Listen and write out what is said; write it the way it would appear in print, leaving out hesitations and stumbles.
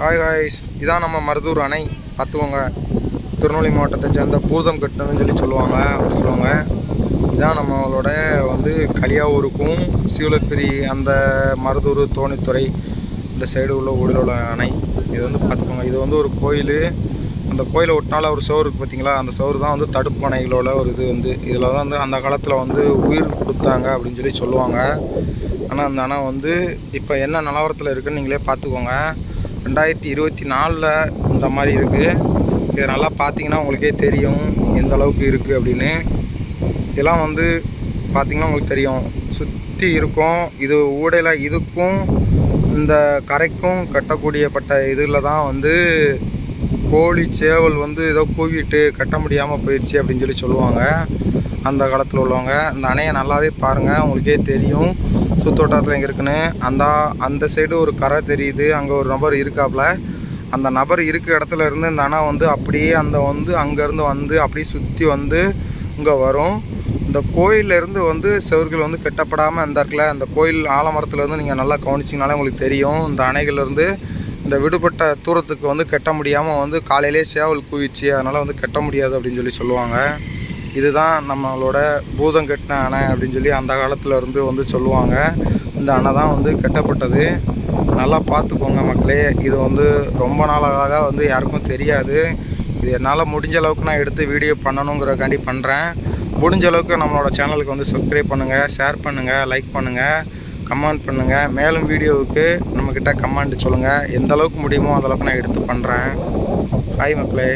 Hi ஹாய்ஸ், இதான் நம்ம மருதூர் அணை. பார்த்துக்கோங்க, திருநெல்வேலி மாவட்டத்தை சேர்ந்த பூதம் கட்டினதுன்னு சொல்லுவாங்க ஒரு சிலவங்க. இதான் நம்மளோட களியாவூருக்கும் சீவலப்பிரி அந்த மருதூர் தோணித்துறை இந்த சைடு உள்ள ஊரில் உள்ள அணை. இது பார்த்துக்கோங்க, இது ஒரு கோயில். அந்த கோயிலை ஒட்டினால ஒரு சோறு இருக்குது பார்த்தீங்களா, அந்த சோறு தான் தடுப்பு அணைகளோட ஒரு இது இதில் தான் அந்த காலத்தில் உயிர் கொடுத்தாங்க அப்படின்னு சொல்லுவாங்க. ஆனால் அந்த அணை இப்போ என்ன நிலவரத்தில் இருக்குதுன்னு நீங்களே பார்த்துக்கோங்க. 2024 இந்த மாதிரி இருக்குது. இதை நல்லா பார்த்தீங்கன்னா உங்களுக்கே தெரியும் எந்த அளவுக்கு இருக்குது அப்படின்னு. இதெல்லாம் பார்த்திங்கன்னா உங்களுக்கு தெரியும், சுற்றி இருக்கும். இது ஊடையில் இதுக்கும் இந்த கரைக்கும் கட்டக்கூடியப்பட்ட இதில் தான் கோழி சேவல் ஏதோ கூவிட்டு கட்ட முடியாமல் போயிடுச்சு அப்படின்னு சொல்லுவாங்க அந்த காலத்தில் உள்ளவங்க. இந்த அணையை நல்லாவே பாருங்கள், உங்களுக்கே தெரியும் சுத்தோட்டத்தில் எங்கே இருக்குன்னு. அந்த சைடு ஒரு கரை தெரியுது, அங்கே ஒரு நபர் இருக்காப்புல. அந்த நபர் இருக்க இடத்துல இருந்து இந்த அணை அப்படியே அங்கேருந்து அப்படியே சுற்றி இங்கே வரும். இந்த கோயிலேருந்து செவர்கள் கட்டப்படாமல் இருக்குல்ல, அந்த கோயில் ஆலமரத்துலேருந்து நீங்கள் நல்லா கவனிச்சிங்கனாலே உங்களுக்கு தெரியும். இந்த அணைகள்லேருந்து இந்த விடுபட்ட தூரத்துக்கு கட்ட முடியாமல் காலையிலே சேவல் கூவிச்சு, அதனால் கட்ட முடியாது அப்படின்னு சொல்லுவாங்க. இதுதான் நம்மளோட பூதம் கட்டின அணை அப்படின்னு அந்த காலத்தில் இருந்து சொல்லுவாங்க. இந்த அணை தான் கட்டப்பட்டது. நல்லா பார்த்துக்கோங்க மக்களே. இது ரொம்ப நாளாக யாருக்கும் தெரியாது. இது என்னால் முடிஞ்ச அளவுக்கு நான் எடுத்து வீடியோ பண்ணணுங்கிறக்காண்டி பண்ணுறேன். முடிஞ்ச அளவுக்கு நம்மளோட சேனலுக்கு சப்ஸ்கிரைப் பண்ணுங்கள், ஷேர் பண்ணுங்கள், லைக் பண்ணுங்கள், கமெண்ட் பண்ணுங்கள். மேலும் வீடியோவுக்கு நம்மக்கிட்ட கமெண்ட் சொல்லுங்கள். எந்த அளவுக்கு முடியுமோ அந்தளவுக்கு நான் எடுத்து பண்ணுறேன். ஹாய் மக்களே.